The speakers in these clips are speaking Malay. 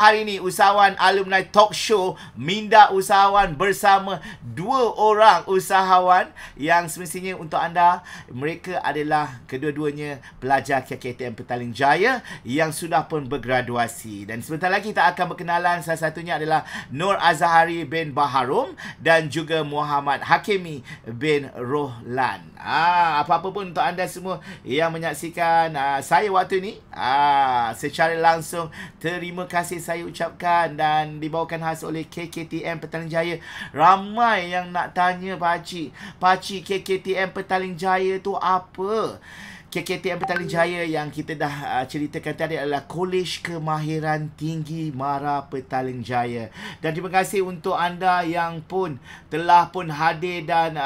Hari ini Usahawan Alumni Talk Show minda usahawan bersama dua orang usahawan yang semestinya untuk anda, mereka adalah kedua-duanya pelajar KKTM Petaling Jaya yang sudah pun bergraduasi. Dan sebentar lagi kita akan berkenalan. Salah satunya adalah Nur Azhari bin Baharum dan juga Muhammad Hakimi bin Rohlan. Apa-apa pun untuk anda semua yang menyaksikan saya waktu ni, secara langsung terima kasih saya ucapkan, dan dibawakan khas oleh KKTM Petaling Jaya. Ramai yang nak tanya, Pakcik KKTM Petaling Jaya tu apa? KKTM Petaling Jaya yang kita dah ceritakan tadi adalah Kolej Kemahiran Tinggi Mara Petaling Jaya. Dan terima kasih untuk anda yang pun telah pun hadir dan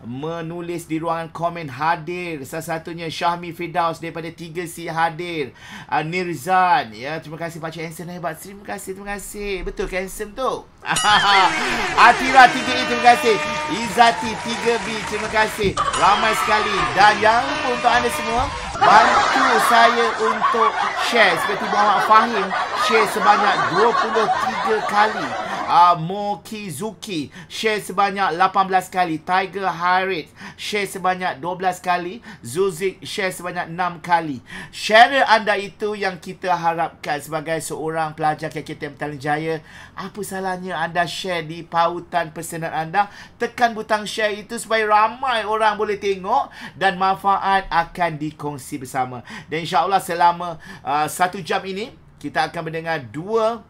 menulis di ruangan komen hadir. Salah satunya Syahmi Firdaus daripada 3C hadir. Nirzan, ya, terima kasih Pakcik Handsome hebat. Terima kasih. Betul ke handsome tu? Atira 3E, terima kasih. Izati 3B, terima kasih. Ramai sekali. Dan jangan lupa untuk anda semua, bantu saya untuk share. Seperti Muhammad Fahim share sebanyak 23 kali. Mokizuki share sebanyak 18 kali. Tiger Harith share sebanyak 12 kali. Zuzik share sebanyak 6 kali. Share anda itu yang kita harapkan sebagai seorang pelajar KKTM Petaling Jaya. Apa salahnya anda share di pautan pesanan anda? Tekan butang share itu supaya ramai orang boleh tengok dan manfaat akan dikongsi bersama. Dan insyaAllah selama 1 jam ini kita akan mendengar dua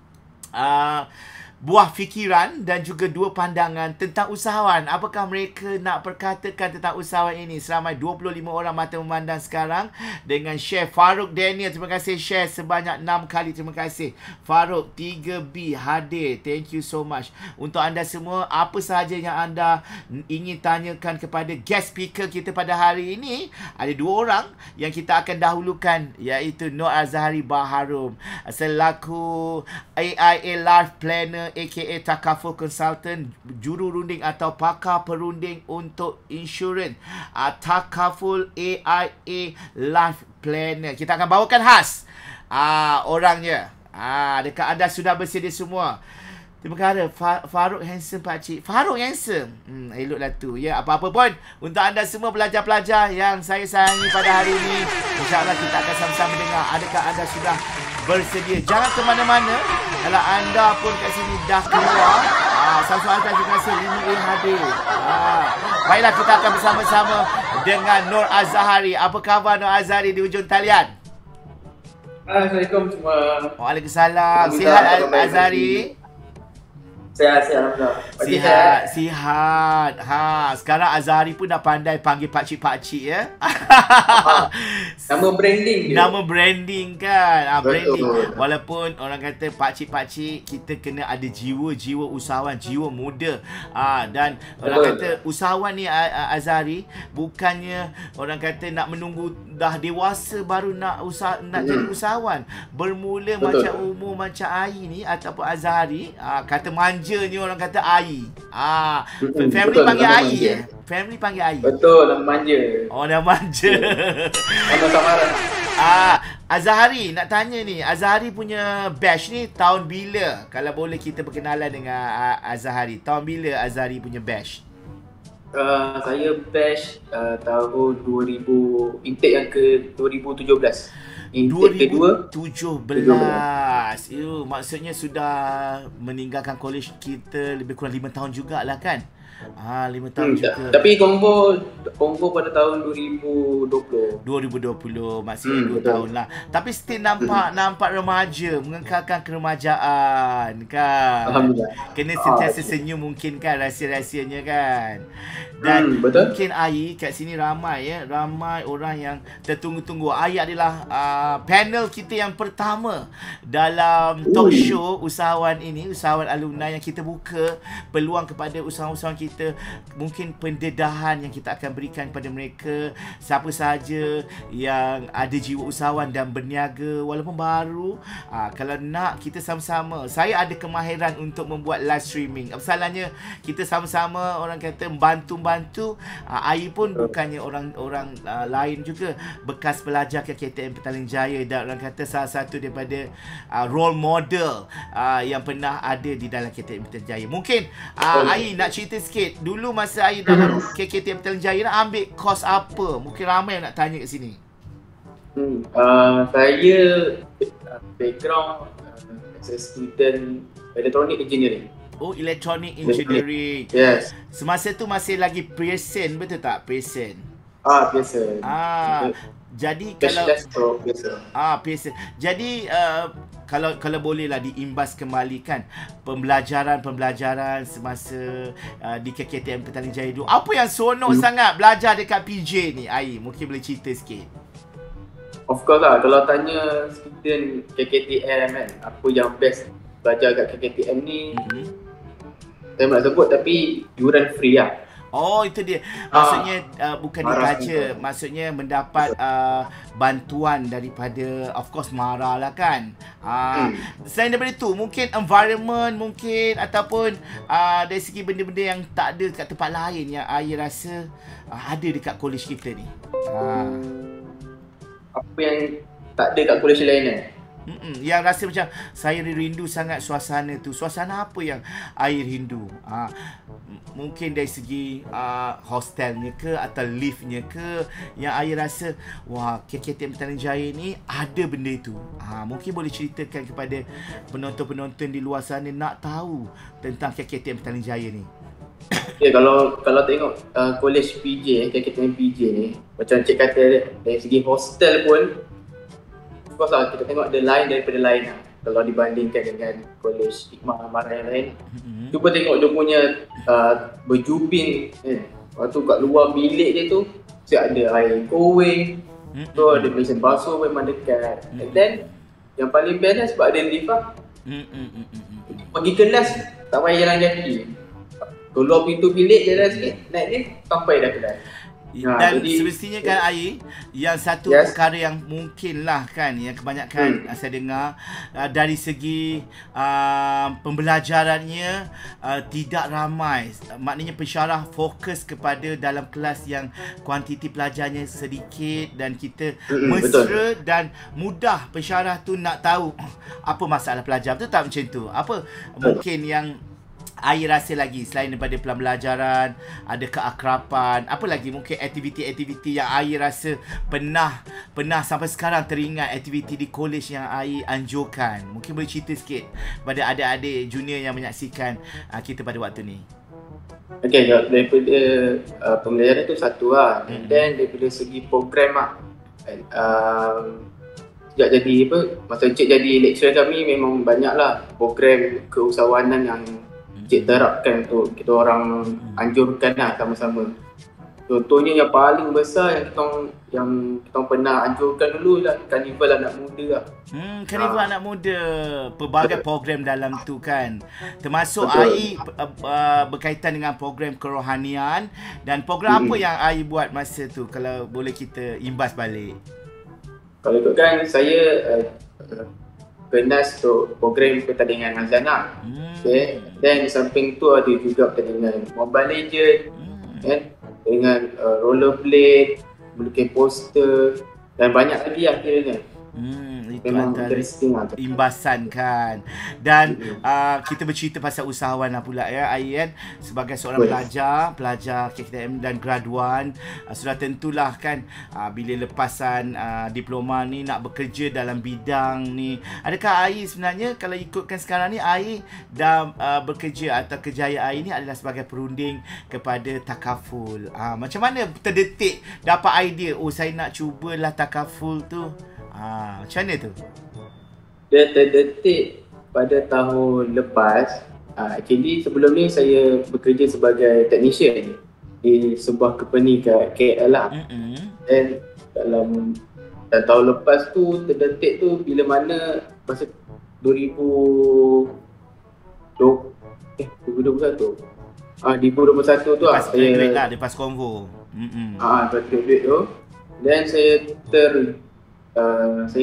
buah fikiran dan juga dua pandangan tentang usahawan. Apakah mereka nak perkatakan tentang usahawan ini? Seramai 25 orang mata memandang sekarang dengan share. Farouk Daniel, terima kasih share sebanyak 6 kali. Terima kasih Farouk. 3B hadir. Thank you so much. Untuk anda semua, apa sahaja yang anda ingin tanyakan kepada guest speaker kita pada hari ini, ada dua orang yang kita akan dahulukan, iaitu Nur Azhari Baharum selaku AIA Life Planner aka Takaful Consultant, juru runding atau pakar perunding untuk insurans. Takaful AIA Life Planner. Kita akan bawakan khas orangnya. Dekat anda sudah bersedia semua. Terima kasih Farouk handsome Pakcik. Farouk handsome. Eloklah tu. Ya, apa-apa pun untuk anda semua pelajar-pelajar yang saya sayangi pada hari ini, insya-Allah kita akan sama-sama dengar. Adakah anda sudah bersedia? Jangan ke mana-mana. Kalau anda pun kat sini dah keluar, Samsul Altan, terima kasih 5A hadir. Baiklah, kita akan bersama-sama dengan Nur Azhari. Apa khabar Nur Azhari di ujung talian? Assalamualaikum semua. Waalaikumsalam. Sihat Azhari? Sihat, sihat. Sekarang Azhari pun dah pandai panggil pakcik-pakcik ya. Nama branding dia. Nama branding kan. Branding. Betul. Walaupun orang kata pakcik-pakcik, kita kena ada jiwa-jiwa usahawan, jiwa muda. Dan orang kata usahawan ni Azhari, bukannya orang kata nak menunggu dah dewasa baru nak jadi usahawan. Bermula macam umur macam Ai ni ataupun Azhari, kata manja ni orang kata Ai. Family panggil Ai Family panggil Ai. Betul, nama manja. Oh, nama manja. Nama samaran. Azhari, nak tanya ni, Azhari punya batch ni tahun bila? Kalau boleh kita berkenalan dengan Azhari. Tahun bila Azhari punya batch? Saya batch tahun 2000, intake yang ke 2017. 2017. Maksudnya sudah meninggalkan kolej kita lebih kurang 5 tahun jugalah kan? 5 tahun juga. Tapi combo pada tahun 2020. Maksudnya 2 tahun lah. Tapi still nampak remaja, mengekalkan keremajaan kan. Alhamdulillah. Kena sentiasa senyum mungkin kan, rahsia-rahsianya kan. Dan mungkin Ai kat sini ramai orang yang tertunggu-tunggu. Ai adalah panel kita yang pertama dalam talk show usahawan ini, usahawan alumni, yang kita buka peluang kepada usahawan-usahawan usahawan kita, mungkin pendedahan yang kita akan berikan kepada mereka, siapa sahaja yang ada jiwa usahawan dan berniaga walaupun baru, kalau nak kita sama-sama, saya ada kemahiran untuk membuat live streaming. Masalahnya kita sama-sama orang kata bantu-bantu. Ai pun bukannya orang lain juga, bekas pelajar KKTM Petaling Jaya dan orang kata salah satu daripada role model yang pernah ada di dalam KKTM Petaling Jaya. Mungkin Ai nak cerita sikit dulu masa Ai dalam KKTM Petaling Jaya nak ambil course apa? Mungkin ramai yang nak tanya kat sini. Saya background as a student electronic engineering. Oh, electronic engineering. Yes. Semasa tu masih lagi present, betul tak? Present. Biasa. Jadi kalau biasa. biasa. Jadi kalau bolehlah diimbas kembali kan pembelajaran semasa di KKTM Petaling Jaya dulu. Apa yang seronok sangat belajar dekat PJ ni, Ai? Mungkin boleh cerita sikit. Of course lah, kalau tanya student KKTM kan, apa yang best belajar kat KKTM ni, saya nak sebut tapi yuran free lah. Oh, itu dia. Maksudnya bukan dibaca, maksudnya mendapat bantuan daripada, of course, MARA lah kan. Selain daripada itu, mungkin environment mungkin ataupun dari segi benda-benda yang tak ada kat tempat lain yang Ai rasa ada dekat college kita ni. Apa yang tak ada kat college lain kan? Yang rasa macam saya rindu sangat suasana tu. Suasana apa yang Ai rindu? Mungkin dari segi hostelnya ke atau liftnya ke yang Ai rasa wah, KKTM Petaling Jaya ni ada benda itu. Mungkin boleh ceritakan kepada penonton-penonton di luar sana nak tahu tentang KKTM Petaling Jaya ni. Okay, kalau tengok college PJ, KKTM PJ ni, macam Cik kata dari segi hostel pun, of course lah, kita tengok ada lain daripada lain lah. Kalau dibandingkan dengan college Hikmah Amara yang lain, cuba tengok dia punya berjubin kan. Waktu kat luar bilik dia tu, siap ada air kowe, tu ada mesin basuh memang dekat. And then yang paling best lah sebab ada lift lah. Pergi kelas tak payah jalan kaki. Keluar pintu bilik jalan sikit, naik lift sampai dah kelas. Dan semestinya kan Ai, yang satu perkara yang mungkin lah kan, yang kebanyakan saya dengar dari segi pembelajarannya tidak ramai. Maknanya pensyarah fokus kepada dalam kelas yang kuantiti pelajarnya sedikit dan kita mesra dan mudah pensyarah tu nak tahu apa masalah pelajar. Betul tak macam tu? Apa mungkin yang Ai rasa lagi selain daripada pembelajaran, ada keakraban, apa lagi mungkin aktiviti-aktiviti yang Ai rasa pernah sampai sekarang teringat aktiviti di college yang Ai anjurkan? Mungkin boleh cerita sikit pada adik-adik junior yang menyaksikan kita pada waktu ni. Okay, daripada pembelajaran tu satu lah. And then daripada segi program lah, sejak jadi masa Encik jadi lecturer kami, memang banyaklah program keusahawanan yang Encik terapkan untuk kita orang anjurkan lah sama-sama. Contohnya yang paling besar yang kita pernah anjurkan dulu lah, Karnival Anak Muda lah. Karnival Anak Muda, pelbagai program dalam tu kan. Termasuk Ai berkaitan dengan program kerohanian. Dan program apa yang Ai buat masa tu, kalau boleh kita imbas balik? Kalau ikutkan saya kenas untuk program pertandingan Azana. Okay. Dan di samping tu ada juga pertandingan Mobile Legend, kan? Dengan rollerblade, melukis poster dan banyak lagi lah kiranya. Itu memang antara interesting lah. imbasan kan. Dan kita bercerita pasal usahawan lah pula ya Ai kan. Sebagai seorang pelajar KKTM dan graduan, sudah tentulah kan bila lepasan diploma ni nak bekerja dalam bidang ni. Adakah Ai sebenarnya kalau ikutkan sekarang ni Ai dah bekerja atau kerjaya Ai ni adalah sebagai perunding kepada takaful. Macam mana terdetik dapat idea saya nak cubalah takaful tu? Macam mana tu? Dia terdetik pada tahun lepas. Actually sebelum ni saya bekerja sebagai technician di sebuah company kat KL lah. Dan dalam tahun lepas tu terdetik tu bila mana masa 2021. 2021 tu Lepas graduate lah, saya lepas konvo. graduate tu. Dan saya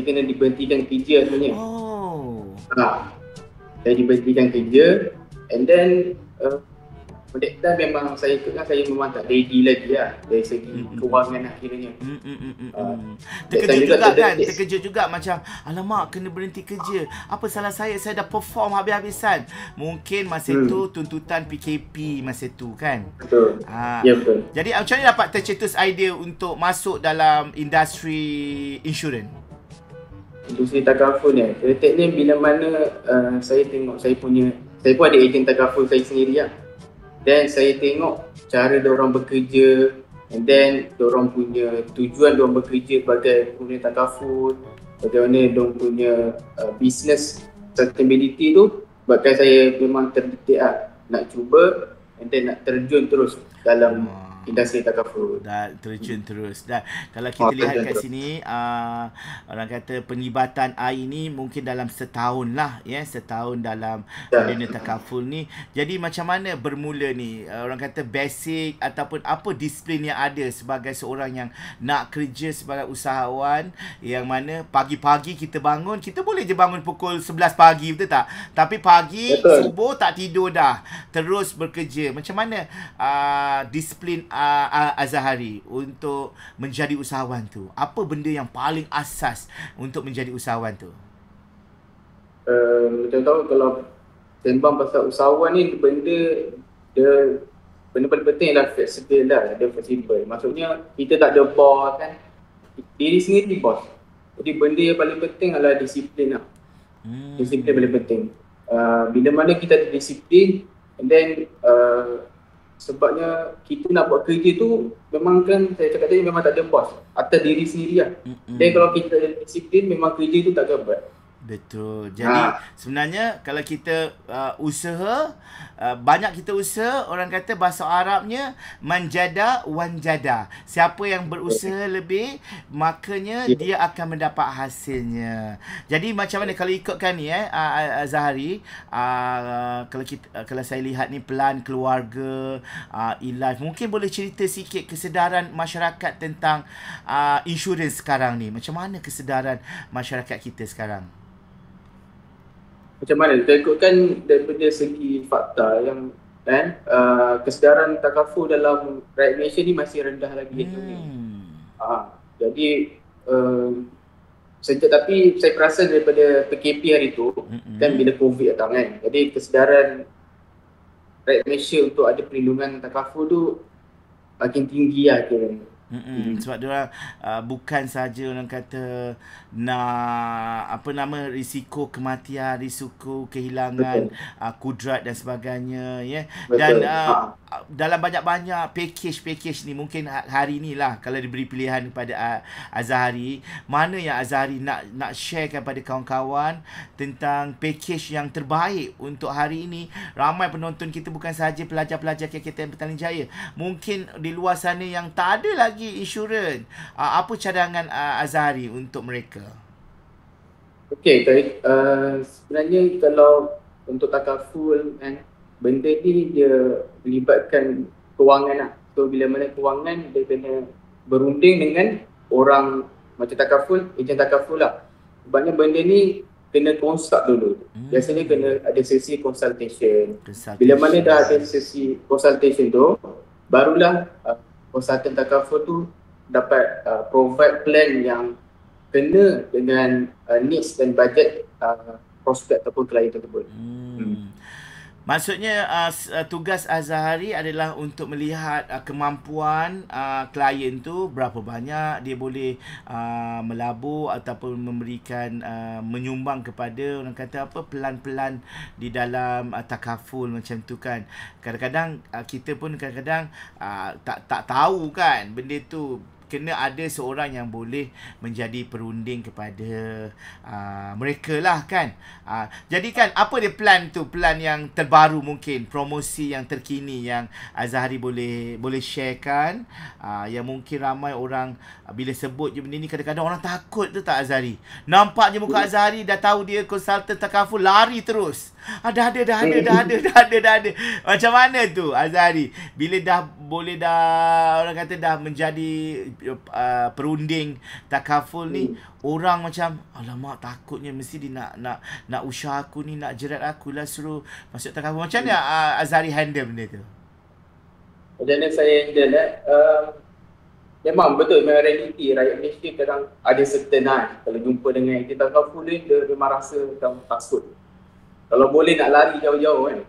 kena diberhentikan kerja sebenarnya. Oh. Saya diberhentikan kerja, and then that time memang saya memang tak ready lagi lah dari segi kewangan akhirnya. Terkejut juga kan, terkejut juga macam alamak kena berhenti kerja. Apa salah saya dah perform habis-habisan. Mungkin masa tu tuntutan PKP masa tu kan. Betul. Ya betul. Jadi macam mana dapat tercetus idea untuk masuk dalam industri insurans? Industri takaful ni, letaknya bila mana saya tengok saya pun ada ejen takaful saya sendiri lah. Dan saya tengok cara diorang bekerja, and then diorang punya tujuan diorang bekerja sebagai pengguna takaful, bagaimana diorang punya business sustainability tu, bahkan saya memang terdetik lah nak cuba and then nak terjun terus dalam industri takaful. Dan terjun terus. Dan kalau kita lihat kat sini orang kata penglibatan AI ni mungkin dalam setahun lah ya, setahun dalam dunia takaful ni. Jadi macam mana bermula ni? Orang kata basic ataupun apa disiplin yang ada sebagai seorang yang nak kerja sebagai usahawan, yang mana pagi-pagi kita bangun, kita boleh je bangun pukul 11 pagi, betul tak? Tapi pagi subuh tak tidur dah, terus bekerja. Macam mana disiplin Azahari untuk menjadi usahawan tu? Apa benda yang paling asas untuk menjadi usahawan tu? Macam tahu kalau sembang pasal usahawan ni, benda paling penting lah fleksibel lah. Dia fleksibel. Maksudnya kita tak ada bos kan. Diri sendiri bos. Jadi benda yang paling penting adalah disiplin lah. Disiplin paling penting. Bila mana kita ada disiplin, and then sebabnya kita nak buat kerja tu memang kan saya cakap tadi memang tak ada bos, atas diri sendiri lah. Dan kalau kita ada disiplin memang kerja tu tak berat. Betul. Jadi sebenarnya kalau kita usaha, banyak kita usaha, orang kata bahasa Arabnya manjada wanjada. Siapa yang berusaha lebih, makanya dia akan mendapat hasilnya. Jadi macam mana kalau ikutkan ni Azahari, kalau saya lihat ni pelan keluarga, e-life, mungkin boleh cerita sikit kesedaran masyarakat tentang insurans sekarang ni. Macam mana kesedaran masyarakat kita sekarang? Macam mana? Kita ikutkan daripada segi fakta yang kesedaran takaful dalam rakyat Malaysia ni masih rendah lagi. Jadi tapi saya perasan daripada PKP hari tu kan, bila COVID datang kan, jadi kesedaran rakyat Malaysia untuk ada perlindungan takaful tu makin tinggi lah kira. Sebab diorang bukan saja orang kata nak risiko kematian, risiko kehilangan kudrat dan sebagainya ya. Dan dalam banyak-banyak package ni, mungkin hari ni lah kalau diberi pilihan kepada Azahari, mana yang Azahari nak sharekan pada kawan-kawan tentang package yang terbaik untuk hari ini. Ramai penonton kita bukan sahaja pelajar-pelajar KKTM Petaling Jaya, mungkin di luar sana yang tak ada lagi insurans. Apa cadangan Azahari untuk mereka? Okey, sebenarnya kalau untuk takaful kan, benda ni dia melibatkan kewangan lah. So bila mana kewangan, dia kena berunding dengan orang macam takaful, ejen takaful lah. Sebabnya benda ni kena consult dulu. Biasanya kena ada sesi consultation. Bila mana dah ada sesi consultation tu, barulah konsultan takaful tu dapat provide plan yang kena dengan needs dan budget prospek ataupun klien tersebut. Maksudnya tugas Azahari adalah untuk melihat kemampuan klien tu, berapa banyak dia boleh melabur ataupun memberikan menyumbang kepada orang kata pelan-pelan di dalam takaful macam tu kan. Kadang-kadang kita pun tak tahu kan benda tu. kena ada seorang yang boleh menjadi perunding kepada mereka lah kan. Jadi kan apa dia plan tu, plan yang terbaru mungkin, promosi yang terkini yang Azhari boleh sharekan, yang mungkin ramai orang bila sebut je benda ni kadang-kadang orang takut tu tak Azhari. Nampak je muka Azhari dah tahu dia konsultan takaful, lari terus. Dah ada. Macam mana tu Azhari bila orang kata dah menjadi perunding takaful ni, orang macam alamak takutnya mesti dia nak usah aku ni, nak jerat aku lah suruh masuk takaful. Macam mana Azhari handle benda tu? Macam mana saya handle memang betul, memang realiti rakyat Malaysia kadang ada certain kalau jumpa dengan aktiviti takaful dia memang rasa macam takut. Kalau boleh nak lari jauh-jauh kan.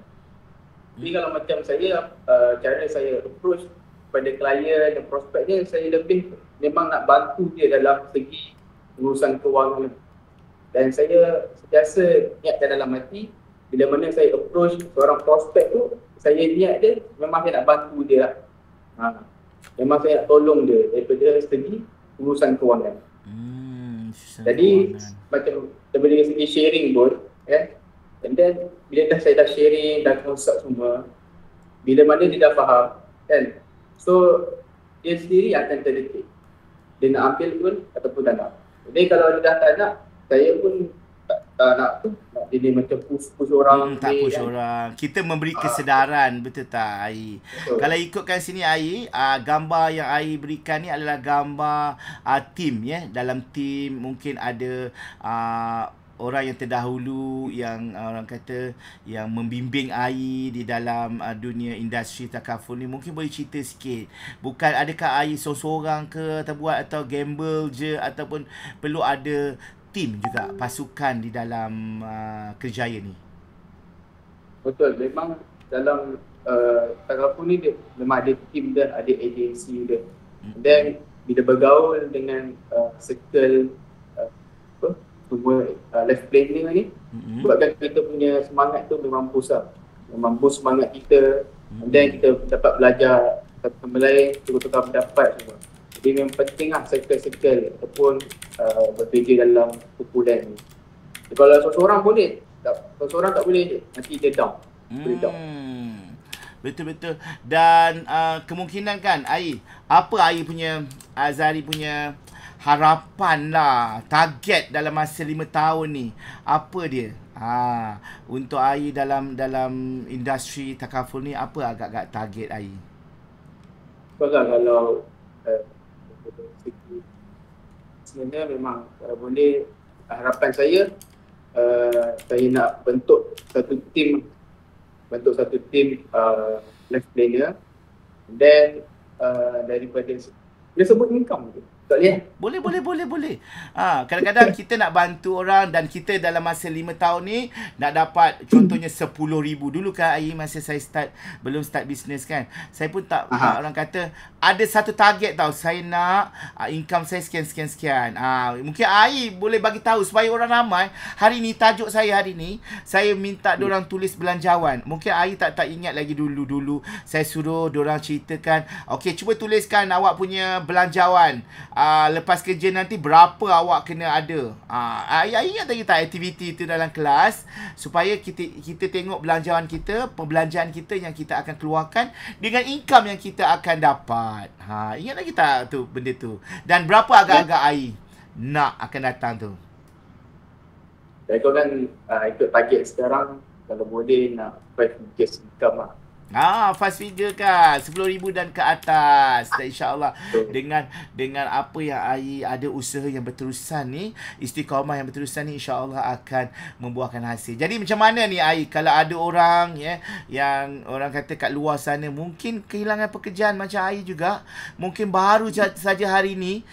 Tapi kalau macam saya, cara saya approach pada klien dan prospeknya, saya lebih memang nak bantu dia dalam segi urusan kewangan. Dan saya sentiasa niatkan dalam hati, bila mana saya approach seorang prospek tu, saya niat dia, memang saya nak bantu dia lah. Memang saya nak tolong dia daripada segi urusan kewangan. Jadi macam daripada segi sharing pun, and then bila saya dah sharing, dah consult semua, bila mana dia dah faham kan, so dia sendiri akan terdetik dia nak ambil pun ataupun tak nak. Jadi kalau dia dah tak nak, saya pun tak nak jadi macam push orang. Tak push orang. Kita memberi kesedaran, betul tak Ai? Betul. Kalau ikutkan sini Ai, gambar yang Ai berikan ni adalah gambar tim ya. Dalam tim mungkin ada orang yang terdahulu yang orang kata yang membimbing Ai di dalam dunia industri takaful ni. Mungkin boleh cerita sikit. Bukan adakah Ai seorang-seorang ke atau buat atau gamble je, ataupun perlu ada tim juga, pasukan di dalam kerjaya ni? Betul, memang dalam takaful ni dia memang ada tim dia, ada agensi dia. Dan bila bergaul dengan circle semua life planner ni, sebabkan kita punya semangat tu memang boost lah. Memang boost semangat kita. Dan kita dapat belajar satu sama lain, tukar-tukar pendapat semua. Jadi memang penting lah circle-circle ataupun bekerja dalam kumpulan ni. Kalau seorang-seorang boleh, seorang tak boleh je, nanti dia down. Betul-betul. Dan kemungkinan kan Ai, apa Ai punya, Azhari punya harapan lah, target dalam masa 5 tahun ni, apa dia? Untuk Ai dalam industri takaful ni, apa agak-agak target Ai? Kalau sebenarnya memang kalau boleh, harapan saya nak bentuk satu tim life planner, dan daripada dia sebut income tu. Tak boleh? Boleh. Kadang-kadang kita nak bantu orang dan kita dalam masa 5 tahun ni nak dapat contohnya 10,000. Dulu kan Ai, masa saya belum start bisnes kan, saya pun tak orang kata ada satu target tau, saya nak income saya sekian. Mungkin Ai boleh bagi tahu supaya orang ramai. Hari ni tajuk saya hari ni, saya minta diorang tulis belanjawan. Mungkin Ai tak ingat lagi dulu saya suruh diorang ceritakan, okey cuba tuliskan awak punya belanjawan. Lepas kerja nanti berapa awak kena ada. Ingat lagi tak aktiviti itu dalam kelas, supaya kita tengok perbelanjaan kita yang kita akan keluarkan dengan income yang kita akan dapat. Ingat lagi tak tu benda tu? Dan berapa agak-agak Ai nak akan datang tu? Saya kan ikut target sekarang, kalau boleh nak 5 figures income lah. Fast figure kan, 10,000 dan ke atas. Dan insyaAllah dengan apa yang Ai ada usaha yang berterusan ni, istiqamah yang berterusan ni, insyaAllah akan membuahkan hasil. Jadi macam mana ni Ai, kalau ada orang yang orang kata kat luar sana mungkin kehilangan pekerjaan macam Ai juga, mungkin baru saja hari ni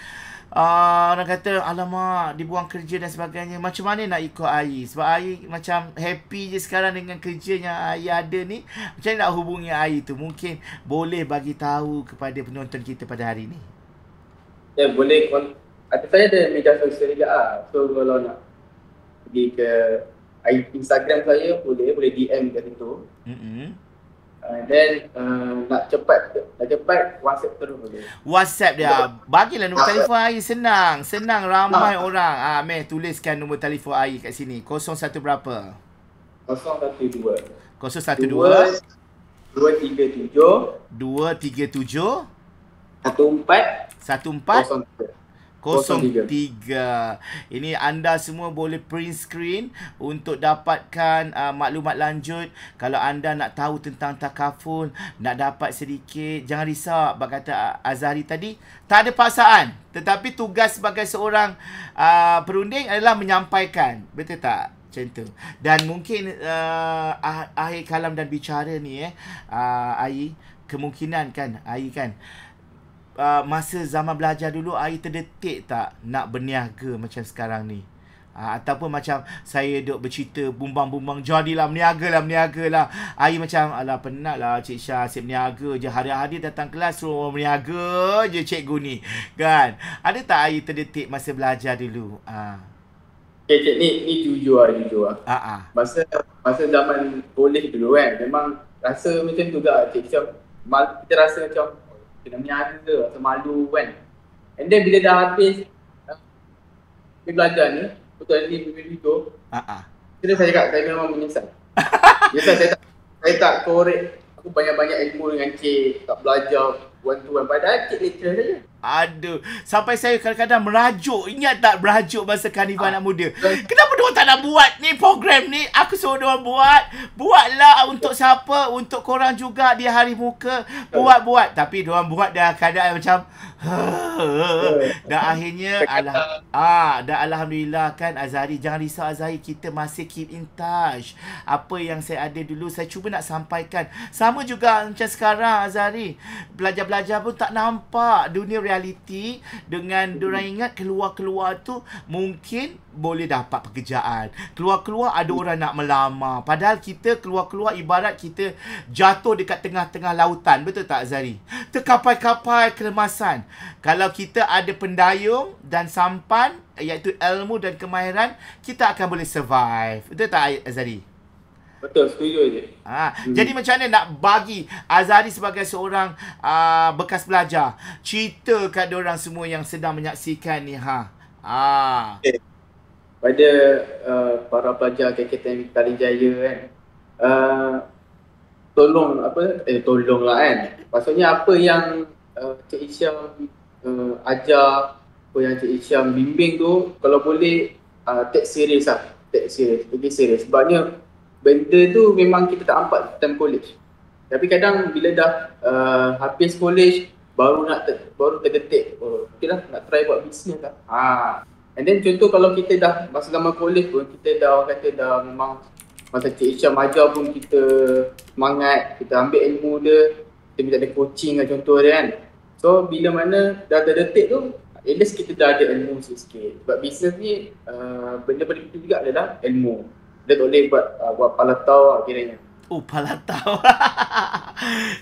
orang kata alamak dibuang kerja dan sebagainya, macam mana nak ikut Ai? Sebab Ai macam happy je sekarang dengan kerja yang Ai ada ni. Macam mana nak hubungi Ai tu? Mungkin boleh bagi tahu kepada penonton kita pada hari ni. Ya boleh, saya ada media sosial juga lah. So kalau nak pergi ke Instagram saya, boleh DM kat situ. Then nak cepat WhatsApp terus boleh. WhatsApp dia. Bagilah nombor telefon Ayi, senang. Senang, ramai orang. Meh tuliskan nombor telefon Ayi kat sini. 01 berapa? 012 012 237 237 14 03. Ini anda semua boleh print screen untuk dapatkan maklumat lanjut. Kalau anda nak tahu tentang takaful, nak dapat sedikit, jangan risau. Berkata Azhari tadi, tak ada paksaan. Tetapi tugas sebagai seorang perunding adalah menyampaikan. Betul tak? Macam tu. Dan mungkin akhir kalam dan bicara ni Ayi, kemungkinan kan Ayi kan, masa zaman belajar dulu Ayi terdetik tak nak berniaga macam sekarang ni? Ataupun macam saya duk bercerita bumbang-bumbang, jadilah berniaga lah. Ayi macam, alah penat lah Cik Syah, asyik berniaga je. Hari-hari datang kelas suruh berniaga je cikgu ni. Kan? Ada tak Ayi terdetik masa belajar dulu? Okay, cik, ni jujur lah. Masa zaman kolej dulu kan, memang rasa macam tu juga Cik Syah. Kita rasa macam kena berniaga, rasa malu kan. And then bila dah habis belajar ni, betul ni begitu. Kira saya cakap, saya memang menyesal. Menyesal saya tak korek. Aku banyak-banyak ilmu dengan cik, tak belajar one-to-one. Padahal cik lecture saja. Aduh, sampai saya kadang-kadang merajuk. Ingat tak merajuk masa Karnival Anak Muda? Kenapa diorang tak nak buat ni program ni? Aku suruh diorang buat. Buatlah untuk siapa? Untuk korang juga di hari muka. Buat. Tapi diorang buat dah keadaan macam dan akhirnya alhamdulillah kan Azhari. Jangan risau Azhari, kita masih keep in touch. Apa yang saya ada dulu saya cuba nak sampaikan. Sama juga macam sekarang Azhari. Belajar-belajar pun tak nampak dunia realiti. Dengan diorang ingat keluar-keluar tu mungkin boleh dapat pekerjaan. Keluar-keluar ada orang nak melamar. Padahal kita keluar-keluar ibarat kita jatuh dekat tengah-tengah lautan. Betul tak Azhari? Terkapai-kapai kelemasan. Kalau kita ada pendayung dan sampan, iaitu ilmu dan kemahiran, kita akan boleh survive. Betul tak Azhari? Betul, setuju je. Jadi macam mana nak bagi Azhari sebagai seorang bekas pelajar, cerita kat diorang semua yang sedang menyaksikan ni Okay. Pada para pelajar KKTM Kalijaya kan, tolonglah kan. Maksudnya apa yang Cik Isyam ajar, apa yang Cik Isyam bimbing tu, kalau boleh take serious lah. Lebih serius. Sebabnya benda tu memang kita tak nampak time college. Tapi kadang bila dah habis college, baru terdetik, okay lah nak try buat bisnes lah. And then contoh kalau kita dah masa zaman college pun, kita dah memang masa Cik Isyam ajar pun kita semangat, kita ambil ilmu dia, kita minta dia coaching lah contoh dia kan. So bila mana dah terdetik tu, at least kita dah ada ilmu sikit. Sebab bisnes ni benda-benda itu juga adalah ilmu. Dia tak boleh buat palatau akhirnya. Palatau.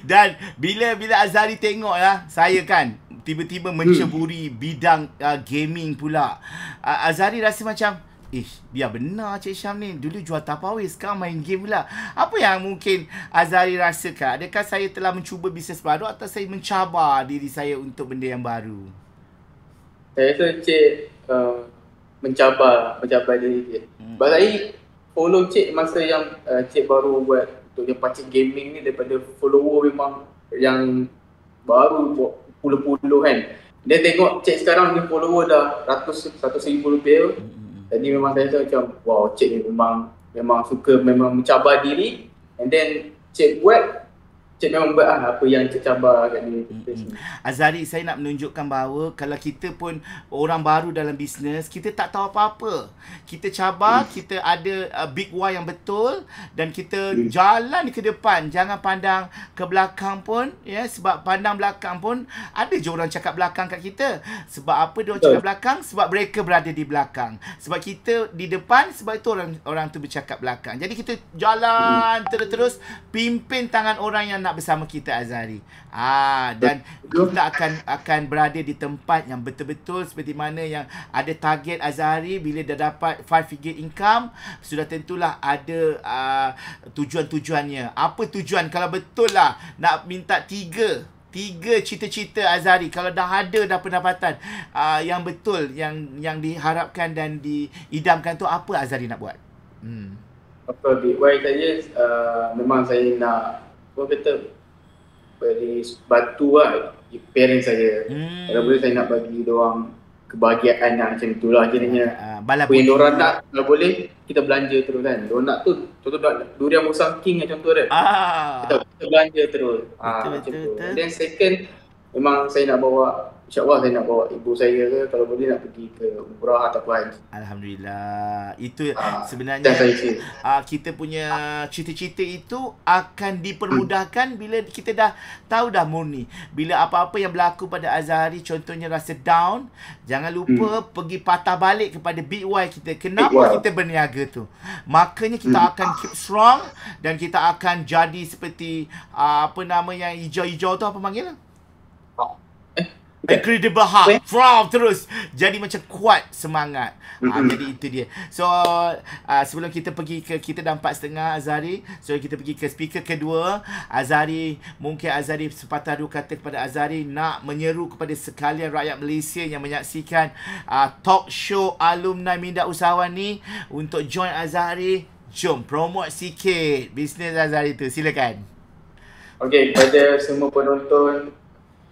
Dan bila Azhari tengok saya kan tiba-tiba menceburi bidang gaming pula. Azhari rasa macam, biar benar Cik Syam ni. Dulu jual Tupperware, sekarang main game pula. Apa yang mungkin Azhari rasakan? Adakah saya telah mencuba bisnes baru atau saya mencabar diri saya untuk benda yang baru? Saya rasa Cik mencabar diri dia. Sebab saya follow Cik masa yang Cik baru buat untuk yang Pakcik Gaming ni, daripada follower memang yang baru puluh-puluh kan. Dia tengok Cik sekarang ni follower dah ratus ribu lebih. Jadi memang saya rasa macam, wow, Cik ni memang suka, memang mencabar diri. And then Cik memang buat apa yang Cik cabar kat diri kita. Azhari, saya nak menunjukkan bahawa kalau kita pun orang baru dalam bisnes, kita tak tahu apa-apa. Kita cabar, kita ada big why yang betul dan kita jalan ke depan. Jangan pandang ke belakang pun, sebab pandang belakang pun ada je orang cakap belakang kat kita. Sebab apa dia orang cakap belakang? Sebab mereka berada di belakang. Sebab kita di depan, sebab itu orang tu bercakap belakang. Jadi kita jalan terus-terus, pimpin tangan orang yang nak bersama kita Azhari. Dan kita akan berada di tempat yang betul-betul seperti mana yang ada target Azhari bila dah dapat 5 figure income, sudah tentulah ada tujuan-tujuannya. Apa tujuan? Kalau betul lah nak minta tiga cita-cita Azhari, kalau dah ada dah pendapatan yang betul yang diharapkan dan diidamkan tu, apa Azhari nak buat? Apa Big Y saya memang saya nak beri bantu lah parents saya. Kalau boleh saya nak bagi diorang kebahagiaan yang macam tu lah jadinya. Apa yang diorang nak, kalau boleh kita belanja terus kan. Diorang nak tu contoh durian musang king lah contoh dia. Kita belanja terus. Macam tu. Then second, memang saya nak bawa, insyaAllah saya nak bawa ibu saya ke, kalau boleh nak pergi ke umrah ataupun haji. Alhamdulillah. Itu sebenarnya kita punya cita-cita itu akan dipermudahkan bila kita dah tahu dah murni. Bila apa-apa yang berlaku pada Azhari, contohnya rasa down, jangan lupa pergi patah balik kepada Big Y kita. Kenapa kita berniaga tu? Makanya kita akan keep strong dan kita akan jadi seperti apa nama yang hijau-hijau tu, apa panggil? Incredible Hulk. Terus jadi macam kuat semangat. Jadi itu dia. So sebelum kita pergi ke, kita dah 4.30 Azhari, so kita pergi ke speaker kedua. Mungkin Azhari sepatah dua kata kepada Azhari nak menyeru kepada sekalian rakyat Malaysia yang menyaksikan talk show alumni Minda Usahawan ni untuk join Azhari. Jom promote sikit bisnes Azhari tu, silakan. Okey, kepada semua penonton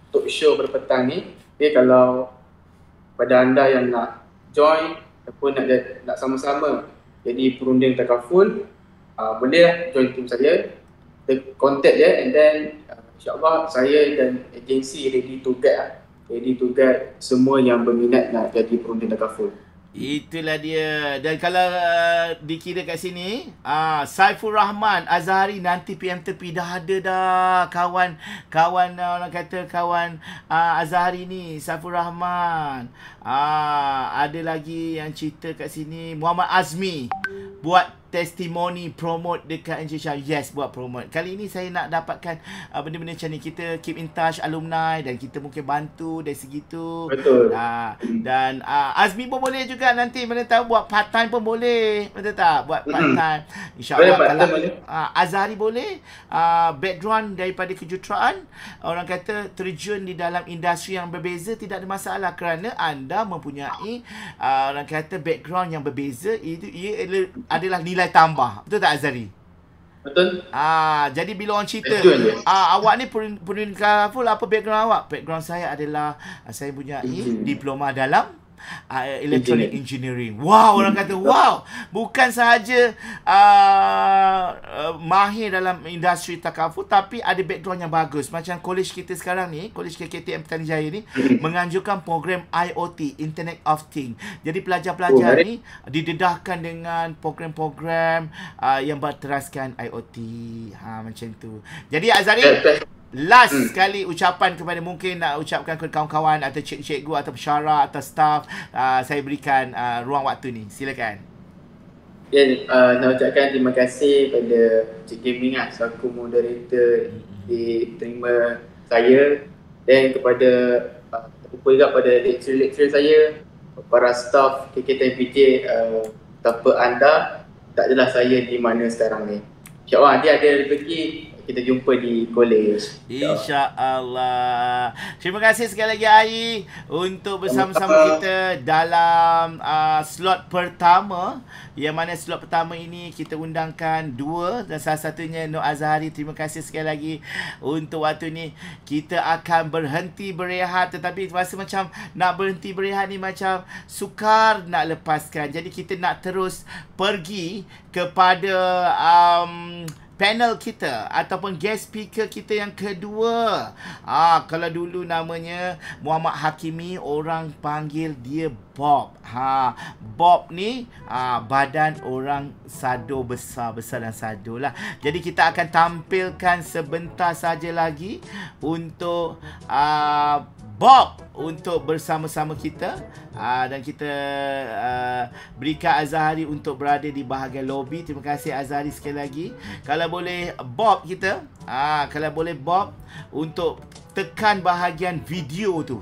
talk show berpetang ni, kalau pada anda yang nak join ataupun nak sama-sama jadi perunding takaful, boleh lah join tim saya, contact je, and then insyaAllah saya dan agensi ready to guide semua yang berminat nak jadi perunding takaful. Itulah dia. Dan kalau dikira kat sini, Saiful Rahman Azhari nanti PM tepi dah ada dah kawan orang kata kawan Azhari ni, Saiful Rahman. Ada lagi yang cerita kat sini, Muhammad Azmi buat testimoni promote dekat NJ Shah. Yes, buat promote. Kali ini saya nak dapatkan benda-benda macam ni. Kita keep in touch alumni dan kita mungkin bantu dari segi tu. Betul. Dan Azmi pun boleh juga nanti, mana tahu buat part time pun boleh. Betul tak? Buat part time. InsyaAllah kalau Azhari boleh background daripada kejuruteraan, orang kata terjun di dalam industri yang berbeza, tidak ada masalah kerana anda mempunyai orang kata background yang berbeza. Ia adalah nilai tambah. Betul tak Azhari? Betul. Jadi bila orang cerita, awak ni perunding takaful, apa background awak? Background saya adalah saya punya diploma dalam electronic engineering. Wow, orang kata wow, bukan sahaja mahir dalam industri takaful, tapi ada background yang bagus. Macam college kita sekarang ni, college KKTM Petani Jaya ni menganjurkan program IoT, Internet of Things. Jadi pelajar-pelajar ni didedahkan dengan program-program yang berteraskan IoT. Macam tu. Jadi Azhari, last sekali ucapan kepada, mungkin nak ucapkan kepada kawan-kawan atau cikgu atau pensyarah atau staff, saya berikan ruang waktu ni, silakan. Nak ucapkan terima kasih pada Cik Gaming selaku moderator diterima saya, dan kepada lupa juga pada lecturer saya, para staff KKTMPJ, tanpa anda tak adalah saya di mana sekarang ni. InsyaAllah dia ada rezeki kita jumpa di college. InsyaAllah. Terima kasih sekali lagi Ai untuk bersama-sama kita dalam slot pertama. Yang mana slot pertama ini kita undangkan dua, dan salah satunya Nur Azhari. Terima kasih sekali lagi untuk waktu ni. Kita akan berhenti berehat, tetapi rasa macam nak berhenti berehat ni macam sukar nak lepaskan. Jadi kita nak terus pergi kepada panel kita ataupun guest speaker kita yang kedua. Kalau dulu namanya Muhammad Hakimi, orang panggil dia Bob. Bob ni badan orang sado, besar dan sado lah. Jadi kita akan tampilkan sebentar saja lagi untuk Bob untuk bersama-sama kita, dan kita berikan Azhari untuk berada di bahagian lobi. Terima kasih Azhari sekali lagi. Kalau boleh Bob kita, kalau boleh Bob untuk tekan bahagian video tu.